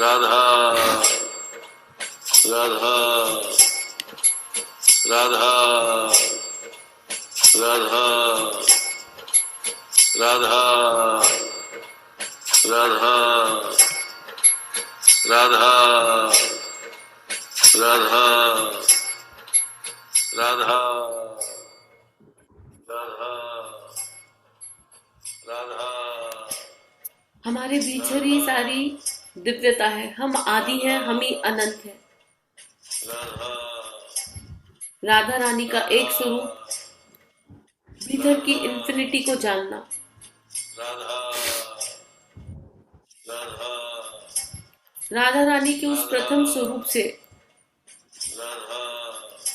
राधा राधा राधा राधा राधा राधा राधा राधा राधा राधा राधा। हमारे भीतर ही सारी दिव्यता है। हम आदि हैं, हम ही अनंत है। राधा रानी का एक स्वरूप भीतर की इंफिनिटी को जानना। राधा रानी के उस प्रथम स्वरूप से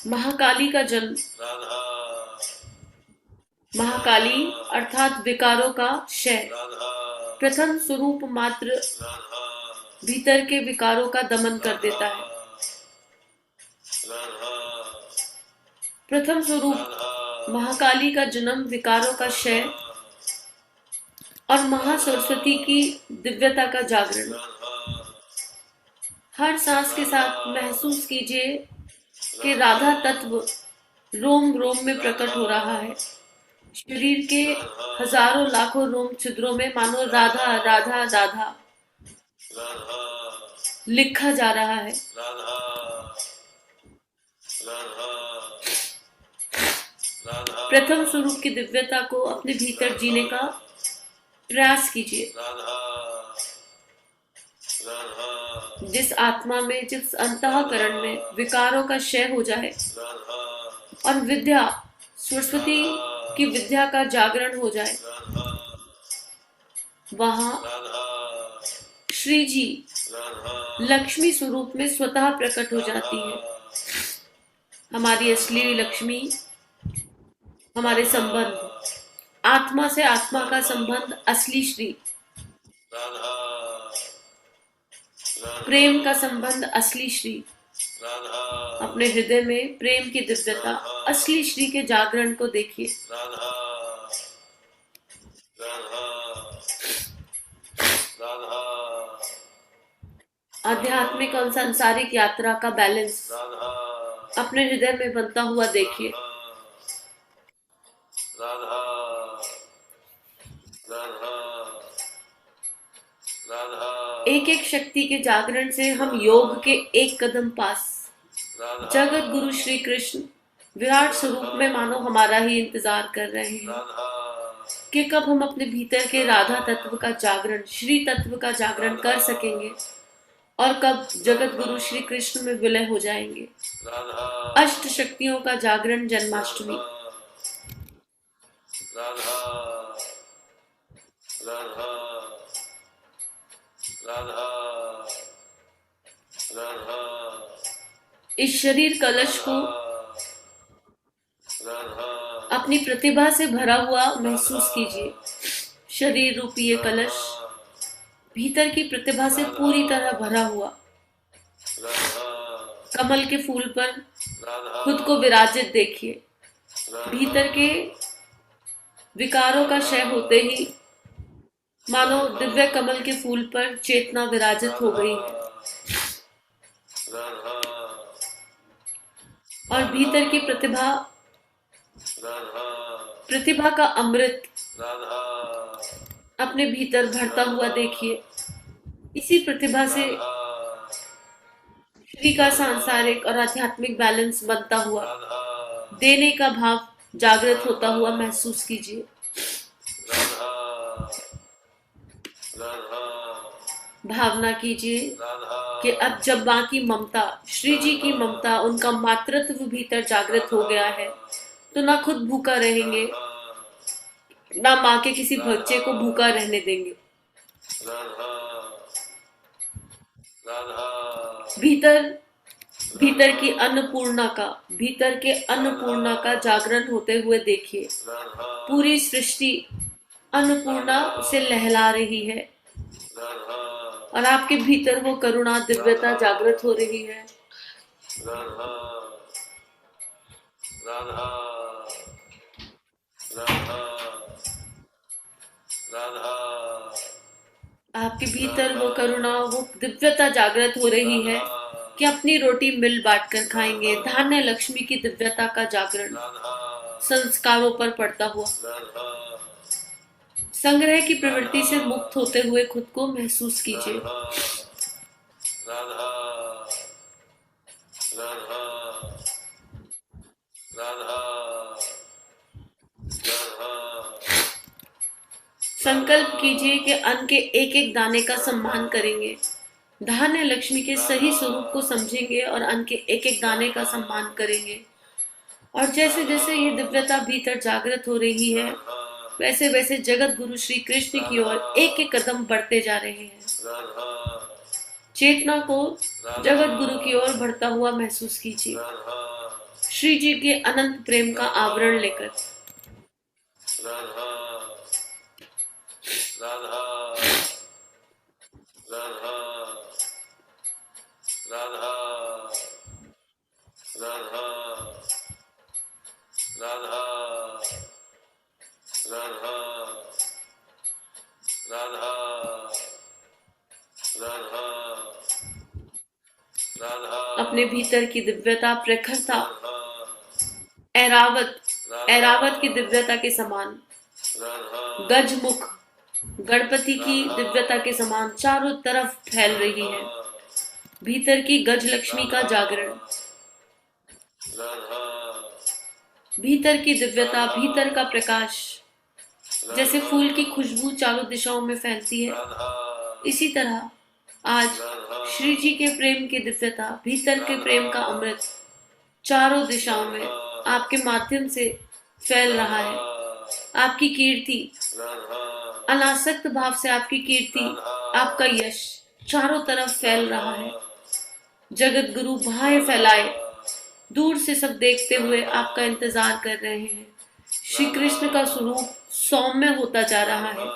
महाकाली का जन्म। महाकाली अर्थात विकारों का क्षय। प्रथम स्वरूप मात्र भीतर के विकारों का दमन कर देता है। प्रथम स्वरूप महाकाली का जन्म, विकारों का क्षय और महासरस्वती की दिव्यता का जागरण। हर सांस के साथ महसूस कीजिए कि राधा तत्व रोम रोम में प्रकट हो रहा है। शरीर के हजारों लाखों रोम छिद्रों में मानो राधा राधा राधा लिखा जा रहा है। प्रथम स्वरूप की दिव्यता को अपने भीतर जीने का प्रयास कीजिए। जिस आत्मा में, जिस अंतःकरण में विकारों का क्षय हो जाए और विद्या, सरस्वती की विद्या का जागरण हो जाए, वहां श्री जी लक्ष्मी स्वरूप में स्वतः प्रकट हो जाती है। हमारी असली लक्ष्मी हमारे संबंध, आत्मा से आत्मा का संबंध, असली श्री प्रेम का संबंध, असली श्री अपने हृदय में प्रेम की दिव्यता, असली श्री के जागरण को देखिए। आध्यात्मिक और सांसारिक यात्रा का बैलेंस अपने हृदय में बनता हुआ देखिए। एक एक शक्ति के जागरण से हम योग के एक कदम पास। जगत गुरु श्री कृष्ण विराट स्वरूप में मानो हमारा ही इंतजार कर रहे हैं कि कब हम अपने भीतर के राधा तत्व का जागरण, श्री तत्व का जागरण कर सकेंगे और कब जगत गुरु श्री कृष्ण में विलय हो जाएंगे। अष्ट शक्तियों का जागरण जन्माष्टमी। इस शरीर कलश को अपनी प्रतिभा से भरा हुआ महसूस कीजिए। शरीर रूपी ये कलश भीतर की प्रतिभा से पूरी तरह भरा हुआ। कमल के फूल पर खुद को विराजित देखिए। भीतर के विकारों का क्षय होते ही मानो दिव्य कमल के फूल पर चेतना विराजित हो गई है और भीतर की प्रतिभा का अमृत अपने भीतर भरता हुआ देखिए। इसी प्रतिभा से श्री का सांसारिक और आध्यात्मिक बैलेंस बनता हुआ, देने का भाव जागृत होता हुआ महसूस कीजिए। भावना कीजिए कि अब जब माँ की ममता, श्री जी की ममता, उनका मातृत्व भीतर जागृत हो गया है, तो ना खुद भूखा रहेंगे, ना माँ के किसी बच्चे को भूखा रहने देंगे। भीतर की अन्नपूर्णा का, भीतर के अन्नपूर्णा का जागरण होते हुए देखिए। पूरी सृष्टि अन्नपूर्णा से लहला रही है और आपके भीतर वो करुणा, दिव्यता जागृत हो रही है। आपके भीतर वो करुणा, वो दिव्यता जागृत हो रही है कि अपनी रोटी मिल बांट कर खाएंगे। धान्य लक्ष्मी की दिव्यता का जागरण संस्कारों पर पड़ता हुआ संग्रह की प्रवृत्ति से मुक्त होते हुए खुद को महसूस कीजिए। राधा राधा राधा राधा। संकल्प कीजिए कि अन्न के एक एक दाने का सम्मान करेंगे, धान्य लक्ष्मी के सही स्वरूप को समझेंगे और अन्न के एक एक दाने का सम्मान करेंगे। और जैसे जैसे ये दिव्यता भीतर जागृत हो रही है, वैसे वैसे जगत गुरु श्री कृष्ण की ओर एक एक कदम बढ़ते जा रहे हैं। चेतना को जगत गुरु की ओर बढ़ता हुआ महसूस कीजिए, श्री जी के अनंत प्रेम का आवरण लेकर। राधा राधा राधा राधा राधा राधा राधा राधा राधा राधा। अपने भीतर की दिव्यता, प्रखरता, ऐरावत ऐरावत की दिव्यता के समान, गजमुख गणपति की दिव्यता के समान चारों तरफ फैल रही है। भीतर की गज लक्ष्मी का जागरण, भीतर की दिव्यता, भीतर का प्रकाश, जैसे फूल की खुशबू चारों दिशाओं में फैलती है, इसी तरह आज श्री जी के प्रेम की दिव्यता, भीतर के प्रेम का अमृत चारों दिशाओं में आपके माध्यम से फैल रहा है। आपकी कीर्ति, अनासक्त भाव से आपकी कीर्ति, आपका यश चारों तरफ फैल रहा है। जगत गुरु बाहें फैलाए दूर से सब देखते हुए आपका इंतजार कर रहे हैं। श्री कृष्ण का स्वरूप सौम्य होता जा रहा है।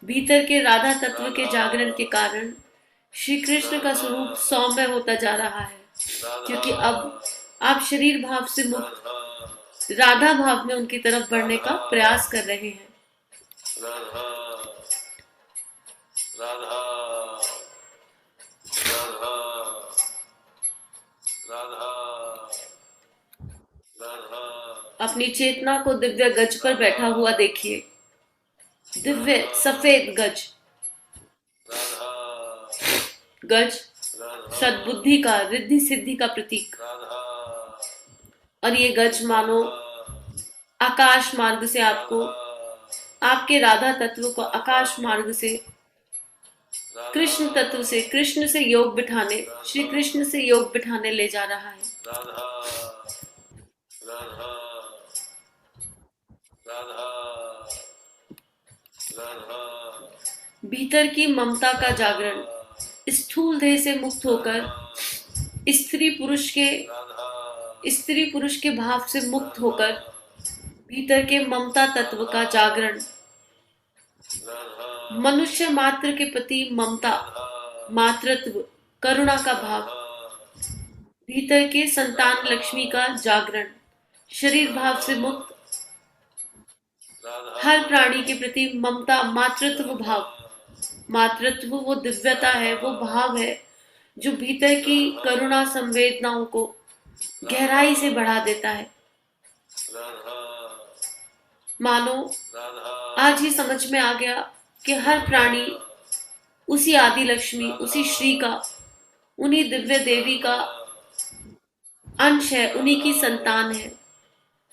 भीतर के राधा तत्व के जागरण के कारण श्री कृष्ण का स्वरूप सौम्य होता जा रहा है, क्योंकि अब आप शरीर भाव से मुक्त राधा भाव में उनकी तरफ बढ़ने का प्रयास कर रहे हैं। राधा राधा राधा राधा राधा। अपनी चेतना को दिव्य गज पर बैठा हुआ देखिए, दिव्य सफेद गज। गज सद्बुद्धि का, रिद्धि सिद्धि का प्रतीक। और ये गज मानो आकाश मार्ग से आपको, आपके राधा तत्व को आकाश मार्ग से कृष्ण तत्व से, कृष्ण से योग बिठाने, श्री कृष्ण से योग बिठाने ले जा रहा है। राधा राधा राधा राधा। भीतर की ममता का जागरण, स्थूल देह से मुक्त होकर स्त्री पुरुष के भाव से मुक्त होकर भीतर के ममता तत्व का जागरण, मनुष्य मात्र के प्रति ममता, मातृत्व, करुणा का भाव, भीतर के संतान लक्ष्मी का जागरण, शरीर भाव से मुक्त हर प्राणी के प्रति ममता, मातृत्व भाव। मातृत्व वो दिव्यता है, वो भाव है जो भीतर की करुणा संवेदनाओं को गहराई से बढ़ा देता है। मानो आज ही समझ में आ गया कि हर प्राणी उसी आदि लक्ष्मी, उसी श्री का, उन्हीं दिव्य देवी का अंश है, उन्हीं की संतान है।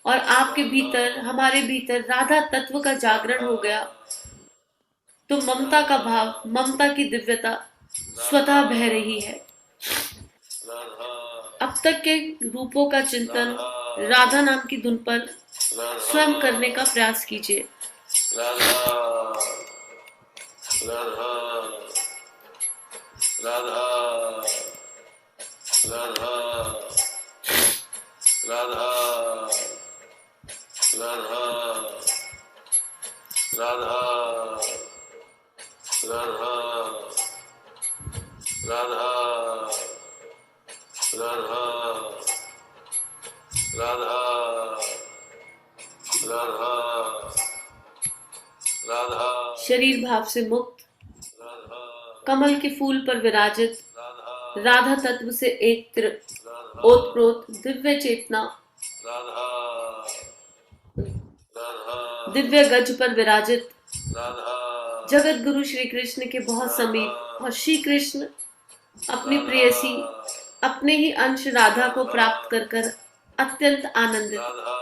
और आपके भीतर, हमारे भीतर राधा तत्व का जागरण हो गया तो ममता का भाव, ममता की दिव्यता स्वतः बह रही है। अब तक के रूपों का चिंतन राधा नाम की धुन पर स्वयं करने का प्रयास कीजिए। राधा राधा राधा राधा राधा राधा राधा राधा राधा राधा राधा राधा राधा। शरीर भाव से मुक्त कमल के फूल पर विराजित राधा राधा तत्व से एक राधा ओतप्रोत दिव्य चेतना राधा राधा दिव्य गज पर विराजित राधा जगत गुरु श्री कृष्ण के बहुत समीप, और श्री कृष्ण अपनी प्रेयसी अपने ही अंश राधा को प्राप्त कर कर अत्यंत आनंदित, राधा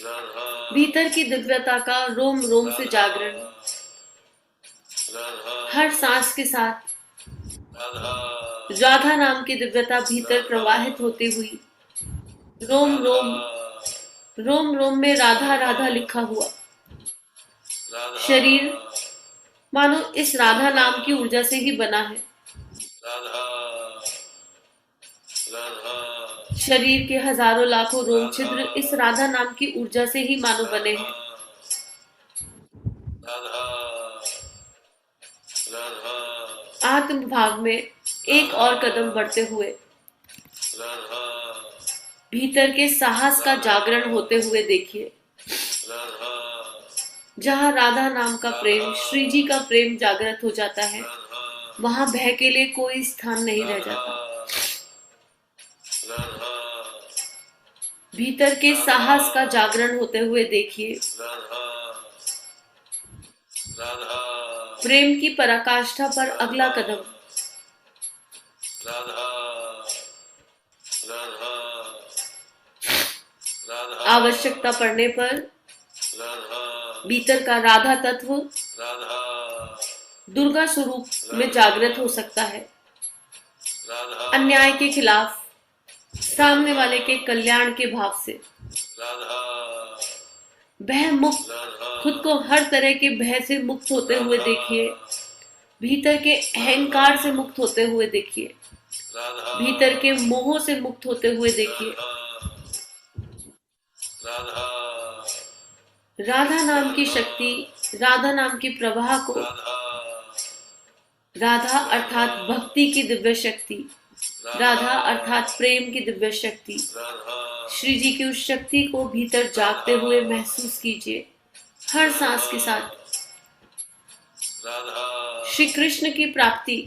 राधा भीतर की दिव्यता का रोम रोम से जागरण, राधा हर सांस के साथ राधा राधा नाम की दिव्यता भीतर प्रवाहित होती हुई रोम रोम में राधा राधा लिखा हुआ शरीर मानो इस राधा नाम की ऊर्जा से ही बना है। राधा राधा शरीर के हजारों लाखों रोम छिद्र इस राधा नाम की ऊर्जा से ही मानो बने हैं। राधा राधा आत्म भाव में एक और कदम बढ़ते हुए राधा भीतर के साहस का जागरण होते हुए देखिए, राधा जहाँ राधा नाम का प्रेम, श्री जी का प्रेम जागृत हो जाता है, वहां भय के लिए कोई स्थान नहीं रह जाता। राधा भीतर के साहस का जागरण होते हुए देखिए, राधा राधा प्रेम की पराकाष्ठा पर अगला कदम, राधा राधा राधा आवश्यकता पड़ने पर राधा भीतर का राधा तत्व राधा दुर्गा स्वरूप में जागृत हो सकता है। राधा अन्याय के खिलाफ, सामने वाले के कल्याण के भाव से राधा भय मुक्त, खुद को हर तरह के भय से मुक्त होते हुए देखिए, भीतर के अहंकार से मुक्त होते हुए देखिए, भीतर के मोह से मुक्त होते हुए देखिए। राधा राधा नाम की शक्ति, राधा नाम की प्रवाह को, राधा अर्थात भक्ति की दिव्य शक्ति, राधा अर्थात प्रेम की दिव्य शक्ति, श्री जी की उस शक्ति को भीतर जागते हुए महसूस कीजिए। हर सांस के साथ श्री कृष्ण की प्राप्ति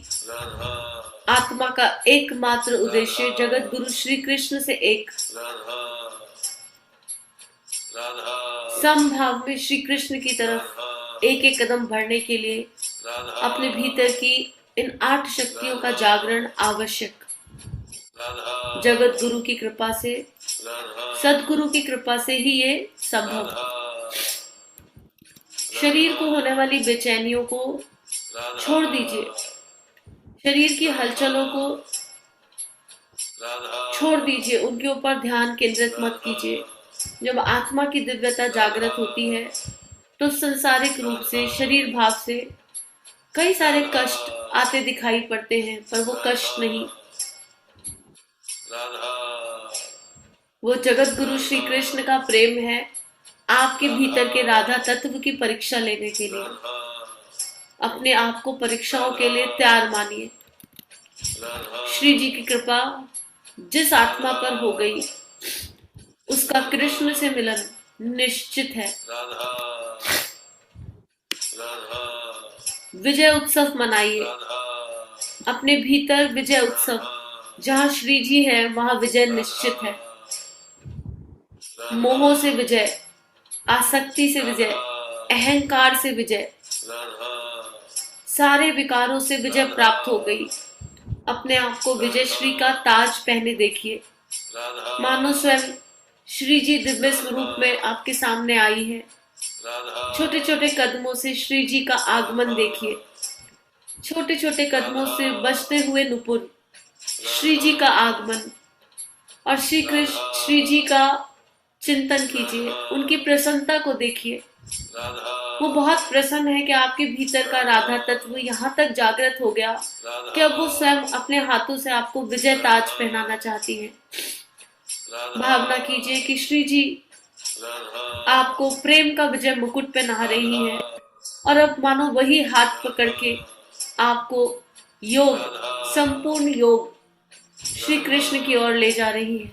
आत्मा का एकमात्र उद्देश्य जगत गुरु श्री कृष्ण से एक समभाव में श्री कृष्ण की तरफ एक एक कदम बढ़ने के लिए अपने भीतर की इन 8 शक्तियों का जागरण आवश्यक। जगत गुरु की कृपा से, सदगुरु की कृपा से ही ये संभव। शरीर को होने वाली बेचैनियों को छोड़ दीजिए, शरीर की हलचलों को छोड़ दीजिए, उनके ऊपर ध्यान केंद्रित मत कीजिए। जब आत्मा की दिव्यता जागृत होती है तो संसारिक रूप से, शरीर भाव से कई सारे कष्ट आते दिखाई पड़ते हैं, पर वो कष्ट नहीं, वो जगत गुरु श्री कृष्ण का प्रेम है आपके भीतर के राधा तत्व की परीक्षा लेने के लिए। अपने आप को परीक्षाओं के लिए तैयार मानिए। श्री जी की कृपा जिस आत्मा पर हो गई उसका कृष्ण से मिलन निश्चित है। विजय उत्सव मनाइए, अपने भीतर विजय उत्सव। जहाँ श्री जी है वहाँ विजय निश्चित है। मोह से विजय, आसक्ति से विजय, अहंकार से विजय, सारे विकारों से विजय प्राप्त हो गई। अपने आप को विजय श्री का ताज पहने देखिए, मानो स्वयं श्री जी दिव्य स्वरूप में आपके सामने आई है। छोटे छोटे कदमों से श्री जी का आगमन देखिए, छोटे छोटे कदमों से बजते हुए नुपुर श्री जी का आगमन, और श्री कृष्ण श्री जी का चिंतन कीजिए, उनकी प्रसन्नता को देखिए। वो बहुत प्रसन्न है कि आपके भीतर का राधा तत्व यहाँ तक जागृत हो गया कि अब वो स्वयं अपने हाथों से आपको विजय ताज पहनाना चाहती हैं। भावना कीजिए कि श्री जी आपको प्रेम का विजय मुकुट पहना रही हैं, और अब मानो वही हाथ पकड़ के आपको योग, संपूर्ण योग श्री कृष्ण की ओर ले जा रही है।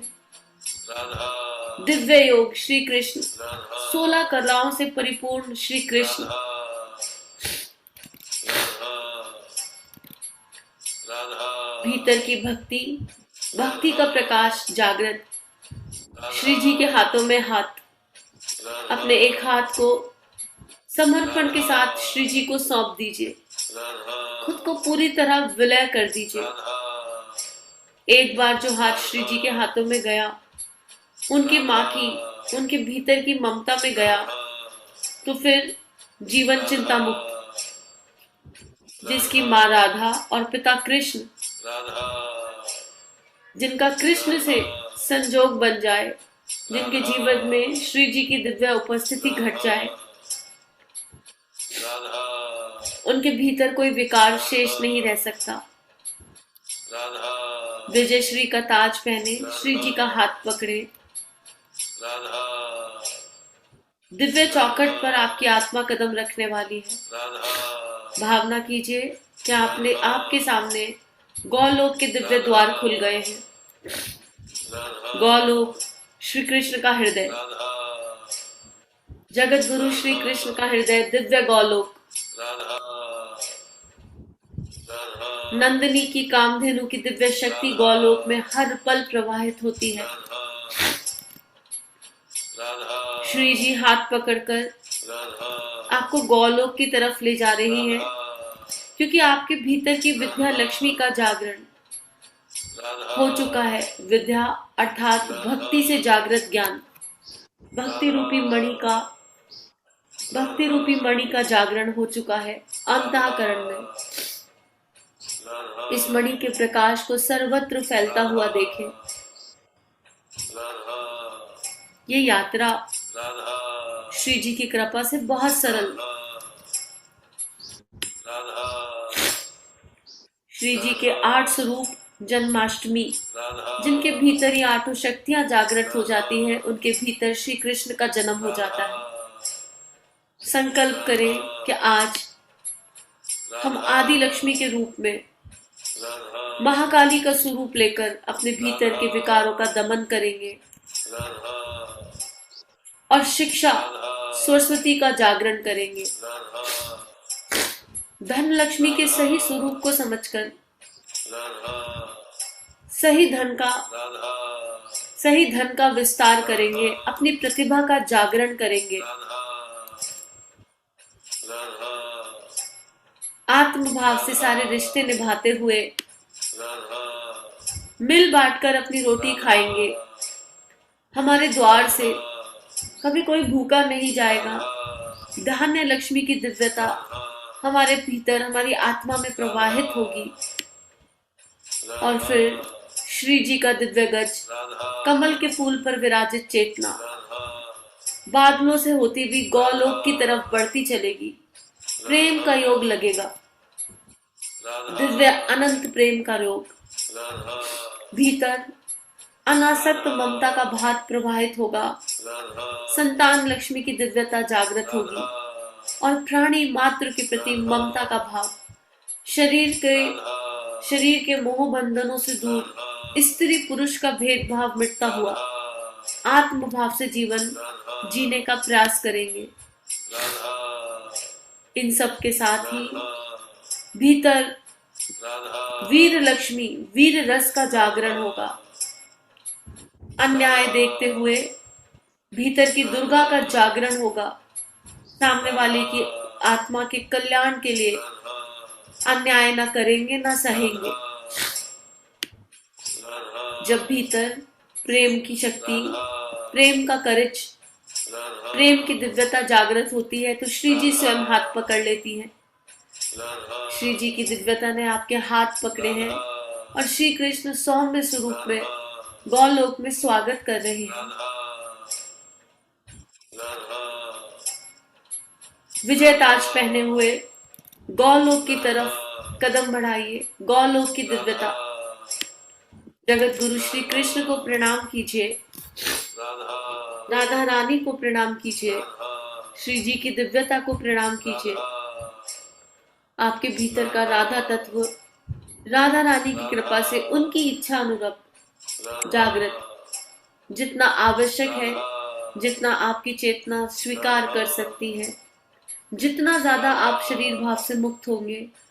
दिव्य योग श्री कृष्ण, 16 कलाओं से परिपूर्ण श्री कृष्ण, भीतर की भक्ति का प्रकाश जागृत। श्री जी के हाथों में हाथ, अपने एक हाथ को समर्पण के साथ श्री जी को सौंप दीजिए। खुद को पूरी तरह विलय कर दीजिए। एक बार जो हाथ श्री जी के हाथों में गया, उनकी माँ की, उनके भीतर की ममता में गया, तो फिर जीवन चिंता मुक्त, जिसकी माँ राधा और पिता कृष्ण, जिनका कृष्ण से संजोग बन जाए, जिनके जीवन में श्री जी की दिव्य उपस्थिति घट जाए, उनके भीतर कोई विकार शेष नहीं रह सकता। विजय श्री का ताज पहने, श्री जी का हाथ पकड़े, दिव्य चौखट पर आपकी आत्मा कदम रखने वाली है। भावना कीजिए कि आपके सामने गौलोक के दिव्य द्वार खुल गए हैं। गौलोक श्री कृष्ण का हृदय, जगत गुरु श्री कृष्ण का हृदय, दिव्य गौलोक। नंदिनी की कामधेनु की दिव्य शक्ति गौलोक में हर पल प्रवाहित होती है। श्री जी हाथ पकड़कर आपको गौलोक की तरफ ले जा रही है, क्योंकि आपके भीतर की विद्या लक्ष्मी का जागरण हो चुका है। विद्या अर्थात भक्ति से जागृत ज्ञान, भक्ति रूपी मणि का जागरण हो चुका है अंतःकरण में। इस मणि के प्रकाश को सर्वत्र फैलता हुआ देखें। ये यात्रा श्री जी की कृपा से बहुत सरल। श्री जी के 8 स्वरूप जन्माष्टमी, जिनके भीतर ये 8 शक्तियां जागृत हो जाती हैं, उनके भीतर श्री कृष्ण का जन्म हो जाता है। संकल्प करें कि आज हम आदि लक्ष्मी के रूप में महाकाली का स्वरूप लेकर अपने भीतर के विकारों का दमन करेंगे और शिक्षा सरस्वती का जागरण करेंगे। धन लक्ष्मी के सही स्वरूप को समझकर सही धन का विस्तार करेंगे, अपनी प्रतिभा का जागरण करेंगे। आत्मभाव से सारे रिश्ते निभाते हुए मिल बांटकर अपनी रोटी खाएंगे। हमारे द्वार से कभी कोई भूखा नहीं जाएगा। धान्य लक्ष्मी की दिव्यता हमारे भीतर, हमारी आत्मा में प्रवाहित होगी और फिर श्री जी का दिव्य गज, कमल के फूल पर विराजित चेतना बादलों से होती हुई गौलोक की तरफ बढ़ती चलेगी। प्रेम का योग लगेगा, दिव्य अनंत प्रेम का योग। भीतर अनासक्त ममता का भात प्रवाहित होगा। संतान लक्ष्मी की दिव्यता जागृत होगी और प्राणी मात्र के प्रति ममता का भाव, शरीर के मोह बंधनों से दूर स्त्री पुरुष का भेदभाव मिटता हुआ आत्मभाव से जीवन जीने का प्रयास करेंगे। इन सब के साथ ही भीतर वीर लक्ष्मी, वीर रस का जागरण होगा। अन्याय देखते हुए भीतर की दुर्गा का जागरण होगा। सामने वाले की आत्मा के कल्याण के लिए अन्याय ना करेंगे, ना सहेंगे। जब भीतर प्रेम की शक्ति, प्रेम का कवच, प्रेम की दिव्यता जागृत होती है, तो श्री जी स्वयं हाथ पकड़ लेती हैं। श्री जी की दिव्यता ने आपके हाथ पकड़े हैं और श्री कृष्ण सौम्य स्वरूप में गौलोक में स्वागत कर रहे हैं। विजय ताज पहने हुए गौलोक की तरफ कदम बढ़ाइए। गौलोक की दिव्यता, जगत गुरु श्री कृष्ण को प्रणाम कीजिए, राधा रानी को प्रणाम कीजिए, श्री जी की दिव्यता को प्रणाम कीजिए। आपके भीतर का राधा तत्व राधा रानी की कृपा से उनकी इच्छा अनुरूप जागृत, जितना आवश्यक है, जितना आपकी चेतना स्वीकार कर सकती है, जितना ज्यादा आप शरीर भाव से मुक्त होंगे,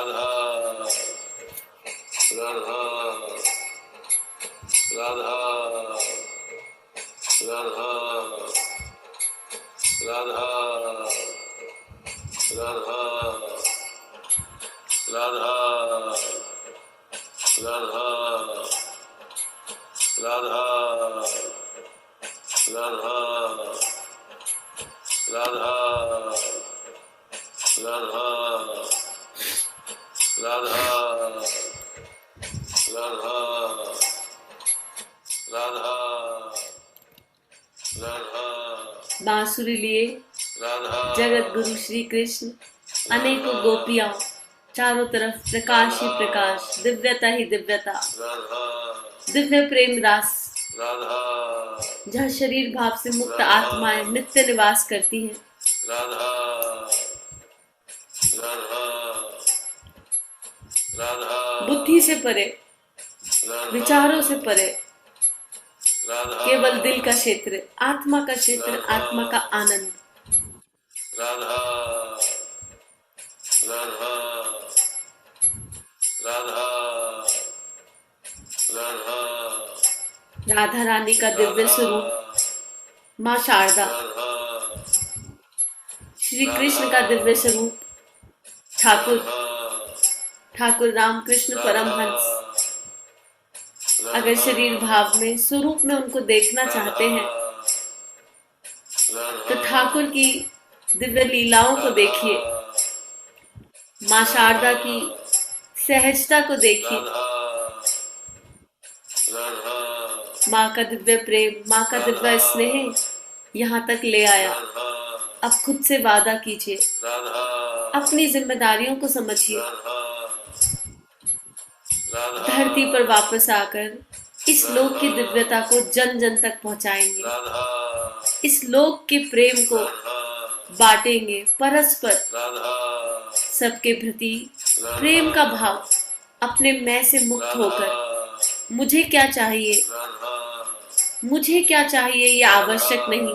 राधा राधा राधा राधा राधा राधा राधा राधा राधा राधा राधा राधा राधा राधा राधा राधा बांसुरी लिए राधा जगत गुरु श्री कृष्ण अनेकों गोपियां चारों तरफ प्रकाश ही प्रकाश, दिव्यता ही दिव्यता, राधा दिव्य प्रेम रास राधा जहाँ शरीर भाव से मुक्त आत्माएं नित्य निवास करती हैं। राधा राधा राधा बुद्धि से परे, राधा विचारों से परे, राधा केवल दिल का क्षेत्र, आत्मा का क्षेत्र, आत्मा का आनंद। राधा राधा राधा राधा राधा रानी का दिव्य स्वरूप माँ शारदा, श्री कृष्ण का दिव्य स्वरूप ठाकुर रामकृष्ण परमहंस। अगर शरीर भाव में स्वरूप में उनको देखना चाहते हैं तो ठाकुर की दिव्य लीलाओं को देखिए, माँ शारदा की सहजता को देखिए, माँ का दिव्य प्रेम, माँ का दिव्य स्नेह यहाँ तक ले आया। अब खुद से वादा कीजिए, अपनी जिम्मेदारियों को समझिए, धरती पर वापस आकर इस लोक की दिव्यता को जन जन तक पहुंचाएंगे, इस लोक के प्रेम को बांटेंगे परस्पर। सबके प्रति प्रेम का भाव अपने मैं से मुक्त होकर मुझे क्या चाहिए, मुझे क्या चाहिए ये आवश्यक नहीं,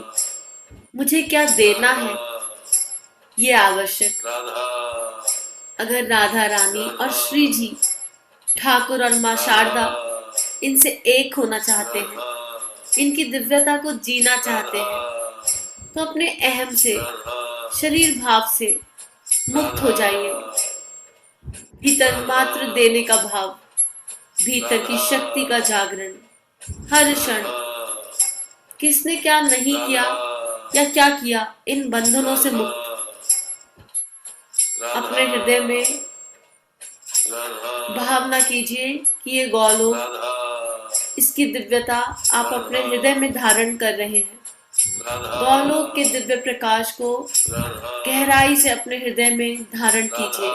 मुझे क्या देना है ये आवश्यक। अगर राधा रानी और श्री जी, ठाकुर और माँ शारदा इनसे एक होना चाहते हैं, इनकी दिव्यता को जीना चाहते हैं तो अपने अहम से, शरीर भाव से मुक्त हो जाइए। भीतर मात्र देने का भाव, भीतर की शक्ति का जागरण, हर क्षण किसने क्या नहीं किया या क्या किया, इन बंधनों से मुक्त। अपने हृदय में भावना कीजिए कि ये गौलोक, इसकी दिव्यता आप अपने हृदय में धारण कर रहे हैं। गौलोक के दिव्य प्रकाश को गहराई से अपने हृदय में धारण कीजिए।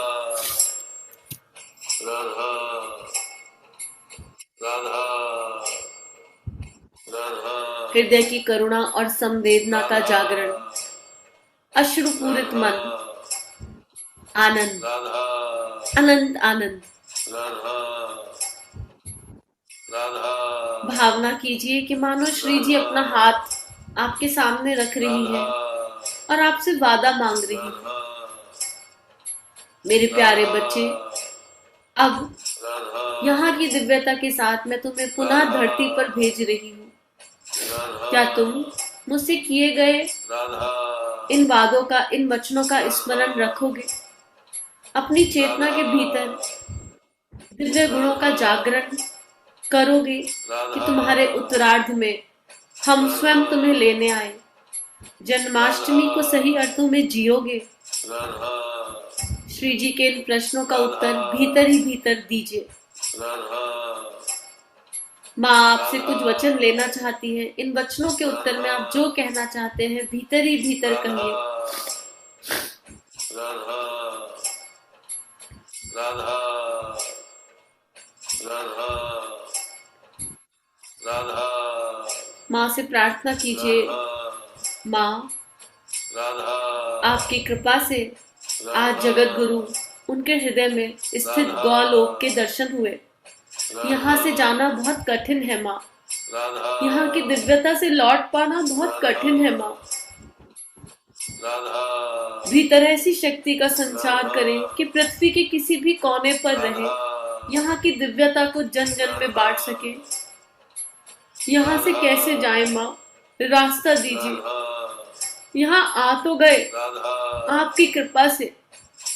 हृदय की करुणा और संवेदना का जागरण, अश्रुपूरित मन, आनंद, अनंत आनंद। भावना कीजिए कि मानो श्री जी अपना हाथ आपके सामने रख रही है और आपसे वादा मांग रही है। मेरे प्यारे बच्चे, अब यहाँ की दिव्यता के साथ मैं तुम्हें पुनः धरती पर भेज रही हूँ। क्या तुम मुझसे किए गए इन वादों का, इन वचनों का स्मरण रखोगे? अपनी चेतना के भीतर दिव्य गुणों का जागरण करोगे कि तुम्हारे उत्तरार्ध में हम स्वयं तुम्हें लेने आए, जन्माष्टमी को सही अर्थों में जियोगे? श्री जी के इन प्रश्नों का उत्तर भीतर ही भीतर दीजिए। माँ आपसे कुछ वचन लेना चाहती है, इन वचनों के उत्तर में आप जो कहना चाहते हैं भीतर ही भीतर कहिए। माँ से प्रार्थना कीजिए, माँ आपकी कृपा से आज जगत गुरु उनके हृदय में स्थित गौलोक के दर्शन हुए। यहाँ से जाना बहुत कठिन है माँ, यहाँ की दिव्यता से लौट पाना बहुत कठिन है माँ। भीतर ऐसी शक्ति का संचार करें कि पृथ्वी के किसी भी कोने पर रहे, यहाँ की दिव्यता को जन जन में बांट सके। यहाँ से कैसे जाए माँ, रास्ता दीजिए। यहाँ आ तो गए आपकी कृपा से,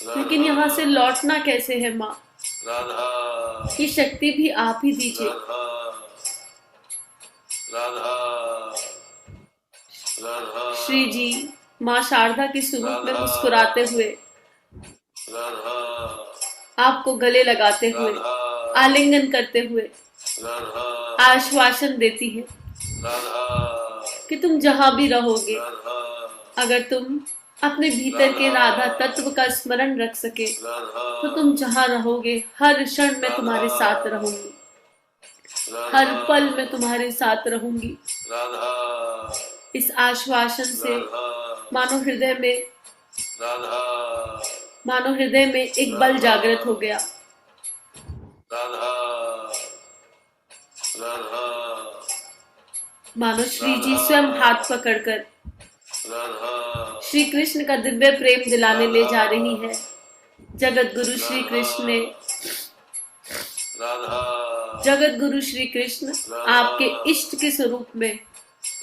लेकिन यहाँ से लौटना कैसे है माँ, ये शक्ति भी आप ही दीजिए। श्री जी माँ शारदा के स्वरूप में मुस्कुराते हुए, आपको गले लगाते हुए, आलिंगन करते हुए आश्वासन देती है कि तुम जहां भी रहोगे, अगर तुम अपने भीतर के राधा तत्व का स्मरण रख सके, तो तुम जहां रहोगे हर क्षण में तुम्हारे साथ रहूंगी, हर पल में तुम्हारे साथ रहूंगी। इस आश्वासन से मानो हृदय में एक बल जागृत हो गया। मानो श्री जी स्वयं हाथ पकड़कर श्री कृष्ण का दिव्य प्रेम दिलाने ले जा रही है। जगत गुरु श्री कृष्ण ने, जगत गुरु श्री कृष्ण आपके इष्ट के स्वरूप में,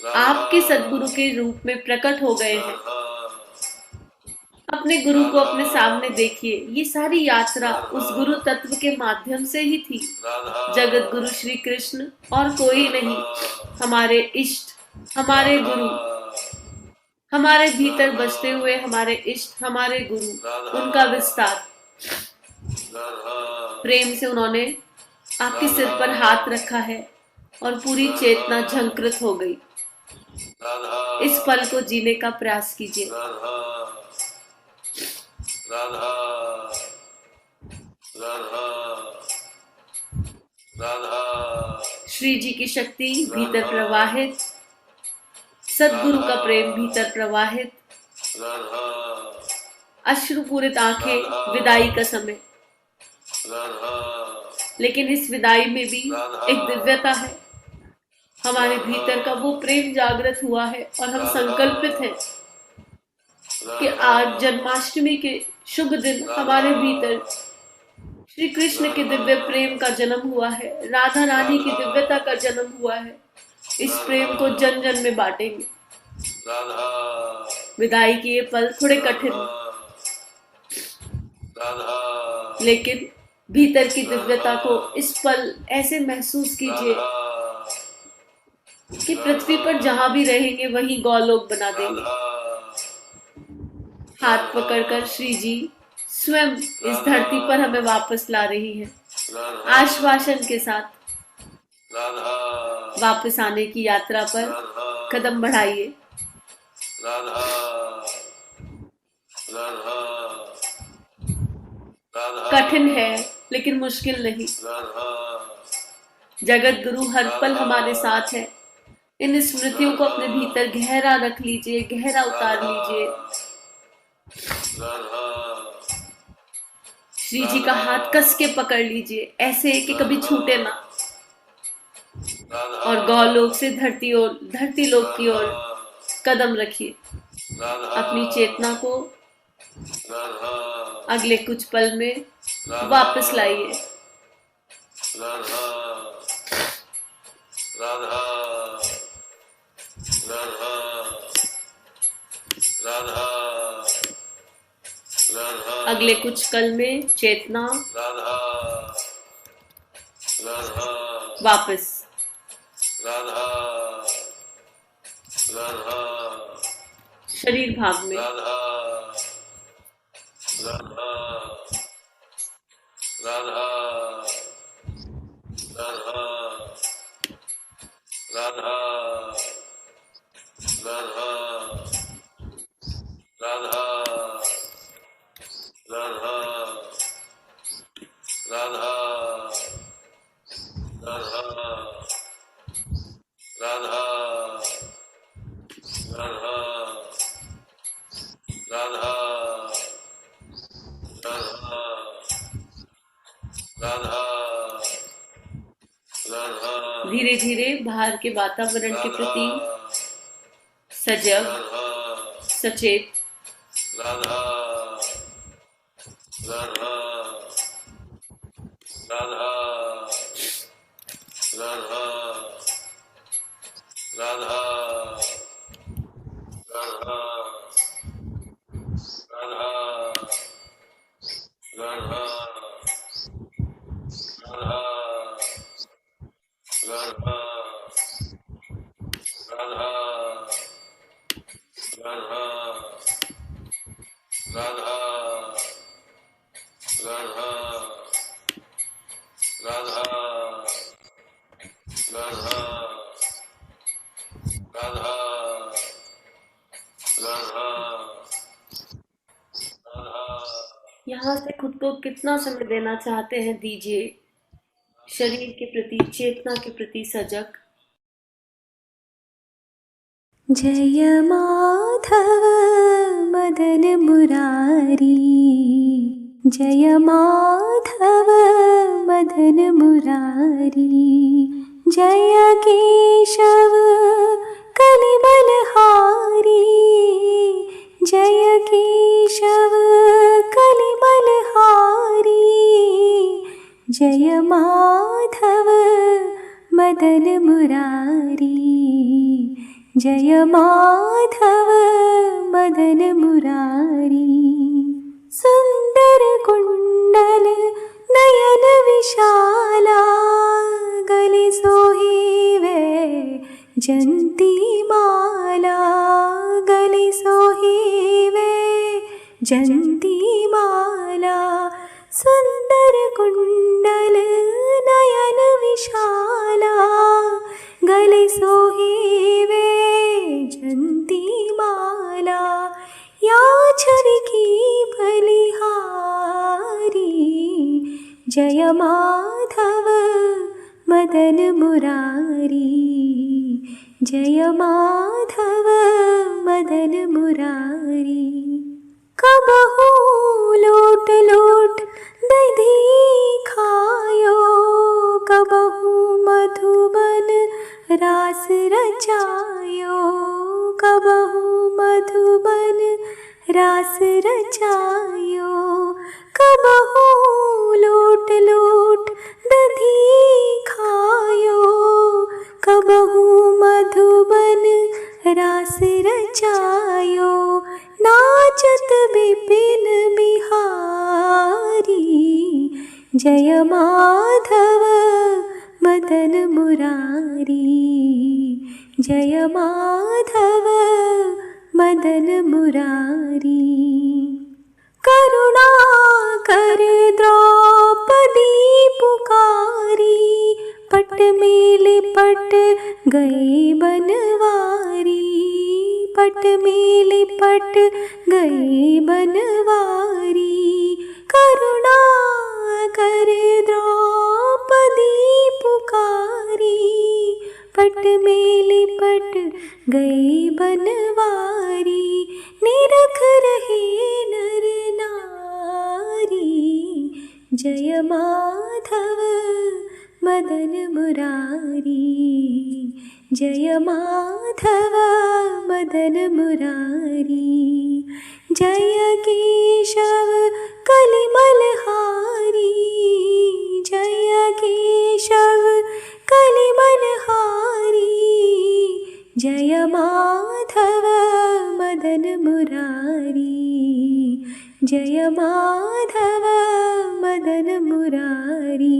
आपके सद्गुरु के रूप में प्रकट हो गए हैं। अपने गुरु को अपने सामने देखिए। ये सारी यात्रा उस गुरु तत्व के माध्यम से ही थी। जगत गुरु श्री कृष्ण और कोई नहीं, हमारे इष्ट, हमारे गुरु, हमारे भीतर बसते हुए हमारे इष्ट, हमारे गुरु, उनका विस्तार। प्रेम से उन्होंने आपके सिर पर हाथ रखा है और पूरी चेतना झंकृत हो गई। इस पल को जीने का प्रयास कीजिए। श्री जी की शक्ति भीतर प्रवाहित, सद्गुरु का प्रेम भीतर प्रवाहित, अश्रुपूरित आंखें, विदाई का समय। लेकिन इस विदाई में भी एक दिव्यता है। हमारे भीतर का वो प्रेम जागृत हुआ है और हम संकल्पित हैं कि आज जन्माष्टमी के शुभ दिन हमारे भीतर श्री कृष्ण के दिव्य प्रेम का जन्म हुआ है, राधा रानी की दिव्यता का जन्म हुआ है। इस प्रेम को जन जन में बांटेंगे। विदाई के ये पल थोड़े कठिन, लेकिन भीतर की दिव्यता को इस पल ऐसे महसूस कीजिए कि पृथ्वी पर जहां भी रहेंगे वहीं गौलोक बना देंगे। हाथ पकड़कर श्री जी स्वयं इस धरती पर हमें वापस ला रही है। आश्वासन के साथ वापस आने की यात्रा पर कदम बढ़ाइए। कठिन है लेकिन मुश्किल नहीं। जगत गुरु हर पल हमारे साथ है। इन स्मृतियों को अपने भीतर गहरा रख लीजिए, गहरा उतार लीजिए। श्री जी का हाथ कस के पकड़ लीजिए, ऐसे कि कभी छूटे ना, और गौलोक से धरती लोक की ओर कदम रखिए। अपनी चेतना को अगले कुछ पल में वापस लाइए। अगले कुछ पल में चेतना वापस। शरीर भाग में। धीरे धीरे बाहर के वातावरण के प्रति सजग, सचेत राधा राधा राधा राधा राधा राधा राधा राधा राधा राधा राधा राधा राधा राधा राधा राधा राधा राधा। यहाँ से खुद को कितना समय देना चाहते हैं दीजिए, शरीर के प्रति, चेतना के प्रति सजग। जय माधव मदन मुरारी, जय माधव मदन मुरारी, जय केशव कलिमलहारी, जय केशव कलिमलहारी, जय माधव मदन मुरारी, जय माधव मदन मुरारी। सुंदर कुंडल नयन विशाला, गले सोहिवे जंती माला, गले सोहिवे जंती माला। सुंदर कुंडल नयन विशाला, गले सोहिवे जंती माला। या छवि की बलिहारी, जय माधव मदन मुरारी, जय माधव मदन मुरारी। कबहू लोट लोट दधी खायो, कबहू मधुबन रास रचायो, कबहू मधुबन रास रचायो। कबहू लोट लोट दधी खायो, कबहू मधुबन रास रचायो। नाचत बिपिन बिहारी, जय माधव मदन मुरारी, जय माधव मदन मुरारी। करुणा कर द्रौपदी पुकारी, पट में लिपट गई बनवारी, पट में लिपट गई बनवारी। करुणा कर द्रौपदी पुकारी, पट में लिपट गई बनवारी। निरख रहे नर नारी, जय माधव मदन मुरारी, जय माधव मदन मुरारी। जय केशव कलिमलहारी, जय केशव कलिमलहारी, जय माधव मदन मुरारी, जय माधव मदन मुरारी।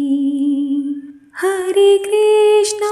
हरे कृष्णा